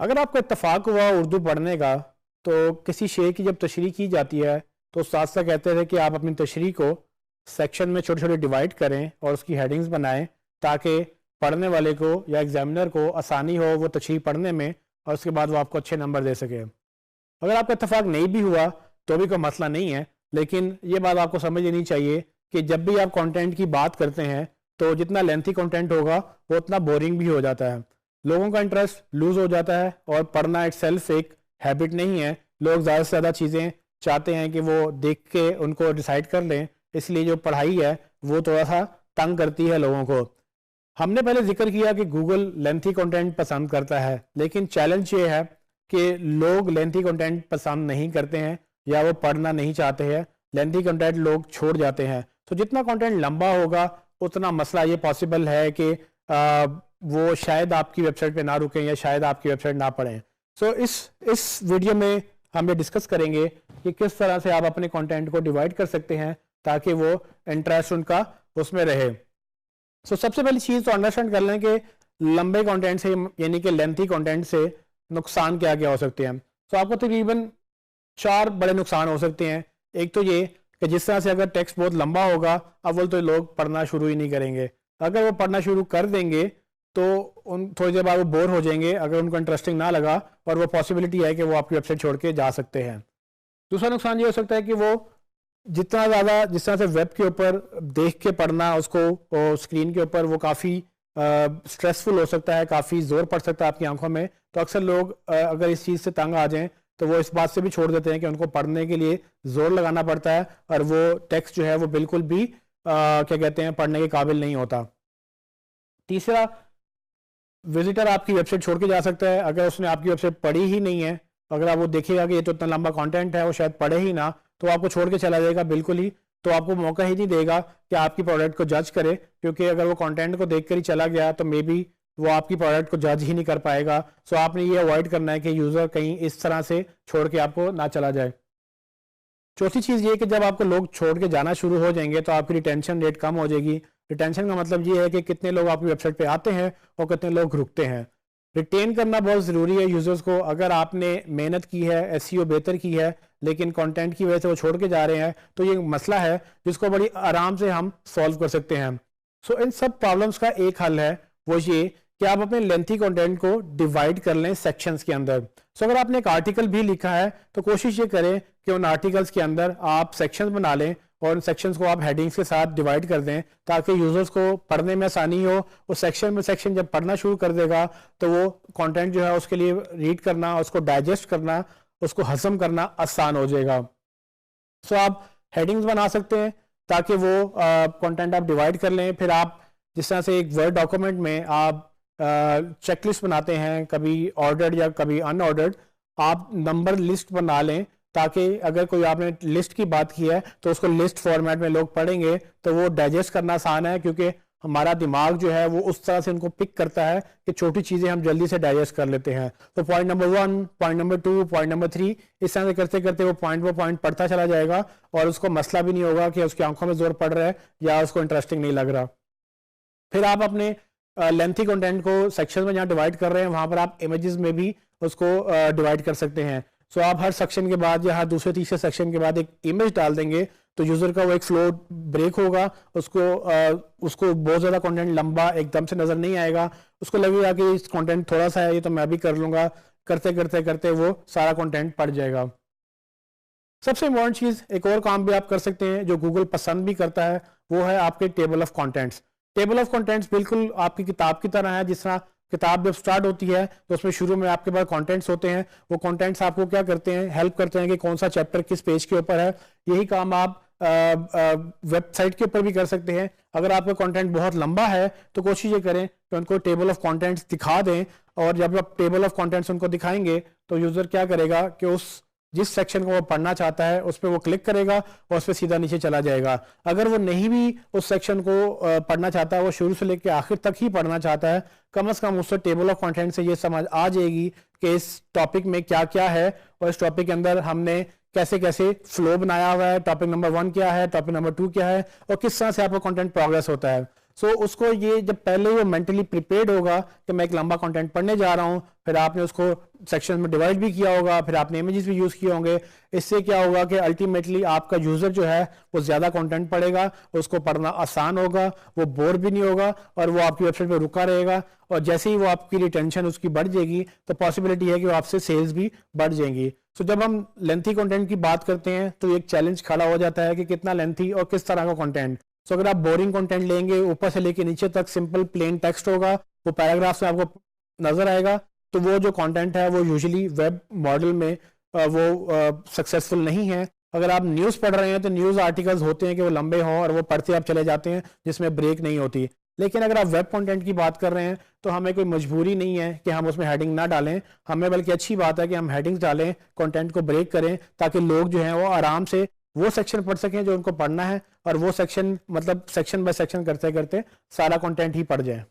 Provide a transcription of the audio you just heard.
अगर आपको इत्तेफाक हुआ उर्दू पढ़ने का, तो किसी शेर की जब तशरीह की जाती है तो उस्ताद साहब कहते थे कि आप अपनी तशरीह को सेक्शन में छोटे छोटे डिवाइड करें और उसकी हेडिंग्स बनाएं ताकि पढ़ने वाले को या एग्जामिनर को आसानी हो वो तशरीह पढ़ने में, और उसके बाद वो आपको अच्छे नंबर दे सके। अगर आपका इत्तेफाक नहीं भी हुआ तो भी कोई मसला नहीं है, लेकिन ये बात आपको समझ लेनी चाहिए कि जब भी आप कंटेंट की बात करते हैं तो जितना लेंथी कंटेंट होगा वो उतना बोरिंग भी हो जाता है, लोगों का इंटरेस्ट लूज हो जाता है, और पढ़ना इटसेल्फ एक हैबिट नहीं है। लोग ज़्यादा से ज़्यादा चीज़ें चाहते हैं कि वो देख के उनको डिसाइड कर लें, इसलिए जो पढ़ाई है वो थोड़ा सा तंग करती है लोगों को। हमने पहले जिक्र किया कि गूगल लेंथी कंटेंट पसंद करता है, लेकिन चैलेंज ये है कि लोग लेंथी कंटेंट पसंद नहीं करते हैं या वो पढ़ना नहीं चाहते हैं, लेंथी कंटेंट लोग छोड़ जाते हैं। तो जितना कंटेंट लंबा होगा उतना मसला ये पॉसिबल है कि वो शायद आपकी वेबसाइट पे ना रुकें या शायद आपकी वेबसाइट ना पढ़ें। सो इस वीडियो में हम ये डिस्कस करेंगे कि किस तरह से आप अपने कंटेंट को डिवाइड कर सकते हैं ताकि वो इंटरेस्ट उनका उसमें रहे। सो सबसे पहली चीज़ तो अंडरस्टैंड कर लें कि लंबे कंटेंट से यानी कि लेंथी कंटेंट से नुकसान क्या क्या हो सकते हैं। तो आपको तकरीबन 4 बड़े नुकसान हो सकते हैं। एक तो ये कि जिस तरह से अगर टेक्स्ट बहुत लंबा होगा, अव्वल तो लोग पढ़ना शुरू ही नहीं करेंगे। अगर वो पढ़ना शुरू कर देंगे तो उन थोड़ी देर बाद वो बोर हो जाएंगे अगर उनको इंटरेस्टिंग ना लगा, और वो पॉसिबिलिटी है कि वो आपकी वेबसाइट छोड़ के जा सकते हैं। दूसरा नुकसान ये हो सकता है कि वो जितना ज़्यादा जिस तरह से वेब के ऊपर देख के पढ़ना उसको स्क्रीन के ऊपर वो काफ़ी स्ट्रेसफुल हो सकता है, काफ़ी ज़ोर पड़ सकता है आपकी आंखों में। तो अक्सर लोग अगर इस चीज़ से तंग आ जाएं तो वो इस बात से भी छोड़ देते हैं कि उनको पढ़ने के लिए ज़ोर लगाना पड़ता है और वो टेक्स्ट जो है वो बिल्कुल भी क्या कहते हैं पढ़ने के काबिल नहीं होता। तीसरा, विजिटर आपकी वेबसाइट छोड़ के जा सकता है अगर उसने आपकी वेबसाइट पढ़ी ही नहीं है। अगर आप वो देखेगा कि ये तो इतना लंबा कंटेंट है, वो शायद पढ़े ही ना, तो आपको छोड़ के चला जाएगा बिल्कुल ही। तो आपको मौका ही नहीं देगा कि आपकी प्रोडक्ट को जज करे, क्योंकि अगर वो कंटेंट को देख कर ही चला गया तो मे बी वो आपकी प्रोडक्ट को जज ही नहीं कर पाएगा। सो आपने ये अवॉइड करना है कि यूज़र कहीं इस तरह से छोड़ के आपको ना चला जाए। चौथी चीज़ ये कि जब आपको लोग छोड़ के जाना शुरू हो जाएंगे तो आपकी रिटेंशन रेट कम हो जाएगी। रिटेंशन का मतलब ये है कि कितने लोग आपकी वेबसाइट पे आते हैं और कितने लोग रुकते हैं। रिटेन करना बहुत ज़रूरी है यूज़र्स को। अगर आपने मेहनत की है, एसईओ बेहतर की है, लेकिन कंटेंट की वजह से वो छोड़ के जा रहे हैं, तो ये मसला है जिसको बड़ी आराम से हम सॉल्व कर सकते हैं। सो इन सब प्रॉब्लम्स का एक हल है, वो ये कि आप अपने लेंथी कंटेंट को डिवाइड कर लें सेक्शंस के अंदर। सो अगर आपने एक आर्टिकल भी लिखा है तो कोशिश ये करें कि उन आर्टिकल्स के अंदर आप सेक्शंस बना लें और उन सेक्शंस को आप हेडिंग्स के साथ डिवाइड कर दें ताकि यूजर्स को पढ़ने में आसानी हो। वो सेक्शन जब पढ़ना शुरू कर देगा तो वो कंटेंट जो है उसके लिए रीड करना, उसको डाइजेस्ट करना, उसको हजम करना आसान हो जाएगा। सो आप हेडिंग्स बना सकते हैं ताकि वो कंटेंट आप डिवाइड कर लें। फिर आप जिस तरह से एक वर्ड डॉक्यूमेंट में आप चेकलिस्ट बनाते हैं, कभी ऑर्डर्ड या कभी अनऑर्डर्ड, आप नंबर लिस्ट बना लें ताकि अगर कोई आपने लिस्ट की बात की है तो उसको लिस्ट फॉर्मेट में लोग पढ़ेंगे तो वो डाइजेस्ट करना आसान है, क्योंकि हमारा दिमाग जो है वो उस तरह से उनको पिक करता है कि छोटी चीज़ें हम जल्दी से डाइजेस्ट कर लेते हैं। तो point number 1, point number 2, point number 3, इस तरह से करते करते वो पॉइंट पढ़ता चला जाएगा और उसको मसला भी नहीं होगा कि उसकी आंखों में जोर पड़ रहा है या उसको इंटरेस्टिंग नहीं लग रहा। फिर आप अपने लेंथी कंटेंट को सेक्शन में जहाँ डिवाइड कर रहे हैं वहाँ पर आप इमेजेस में भी उसको डिवाइड कर सकते हैं। सो आप हर सेक्शन के बाद या हर दूसरे तीसरे सेक्शन के बाद एक इमेज डाल देंगे तो यूज़र का वो एक फ्लो ब्रेक होगा, उसको बहुत ज़्यादा कंटेंट लंबा एकदम से नज़र नहीं आएगा, उसको लगेगा कि इस कंटेंट थोड़ा सा है ये तो मैं भी कर लूँगा, करते करते करते वो सारा कंटेंट पढ़ जाएगा। सबसे इम्पोर्टेंट चीज़, एक और काम भी आप कर सकते हैं जो गूगल पसंद भी करता है, वो है आपके table of contents. Table of contents बिल्कुल आपकी किताब की तरह है। जिस तरह किताब जब स्टार्ट होती है तो उसमें शुरू में आपके पास कंटेंट्स होते हैं, वो कंटेंट्स आपको क्या करते हैं, हेल्प करते हैं कि कौन सा चैप्टर किस पेज के ऊपर है। यही काम आप वेबसाइट के ऊपर भी कर सकते हैं। अगर आपका कंटेंट बहुत लंबा है तो कोशिश ये करें कि उनको टेबल ऑफ कंटेंट्स दिखा दें, और जब आप टेबल ऑफ कंटेंट्स उनको दिखाएंगे तो यूज़र क्या करेगा कि उस जिस सेक्शन को वो पढ़ना चाहता है उस पर वो क्लिक करेगा और उस पर सीधा नीचे चला जाएगा। अगर वो नहीं भी उस सेक्शन को पढ़ना चाहता है, वो शुरू से लेकर आखिर तक ही पढ़ना चाहता है, कम से कम उससे टेबल ऑफ कंटेंट से ये समझ आ जाएगी कि इस टॉपिक में क्या क्या है और इस टॉपिक के अंदर हमने कैसे कैसे फ्लो बनाया हुआ है, टॉपिक नंबर 1 क्या है, टॉपिक नंबर 2 क्या है और किस तरह से आपका कंटेंट प्रोग्रेस होता है। सो उसको ये जब पहले वो मेंटली प्रिपेयर्ड होगा कि मैं एक लंबा कंटेंट पढ़ने जा रहा हूँ, फिर आपने उसको सेक्शन में डिवाइड भी किया होगा, फिर आपने इमेजेस भी यूज़ किए होंगे, इससे क्या होगा कि अल्टीमेटली आपका यूज़र जो है वो ज़्यादा कंटेंट पढ़ेगा, उसको पढ़ना आसान होगा, वो बोर भी नहीं होगा और वो आपकी वेबसाइट पर रुका रहेगा। और जैसे ही वो आपकी रिटेंशन उसकी बढ़ जाएगी तो पॉसिबिलिटी है कि वो आपसे सेल्स भी बढ़ जाएंगी। सो जब हम लेंथी कंटेंट की बात करते हैं तो एक चैलेंज खड़ा हो जाता है कि कितना लेंथी और किस तरह का कंटेंट। सो अगर आप बोरिंग कंटेंट लेंगे, ऊपर से लेके नीचे तक सिंपल प्लेन टेक्स्ट होगा, वो पैराग्राफ में आपको नजर आएगा, तो वो जो कंटेंट है वो यूजुअली वेब मॉडल में वो सक्सेसफुल नहीं है। अगर आप न्यूज़ पढ़ रहे हैं तो न्यूज़ आर्टिकल्स होते हैं कि वो लंबे हों और वो पढ़ते आप चले जाते हैं जिसमें ब्रेक नहीं होती। लेकिन अगर आप वेब कंटेंट की बात कर रहे हैं तो हमें कोई मजबूरी नहीं है कि हम उसमें हेडिंग ना डालें, हमें बल्कि अच्छी बात है कि हम हेडिंग्स डालें, कंटेंट को ब्रेक करें, ताकि लोग जो हैं वो आराम से वो सेक्शन पढ़ सकें जो उनको पढ़ना है, और वो सेक्शन मतलब सेक्शन बाय सेक्शन करते करते सारा कंटेंट ही पढ़ जाए।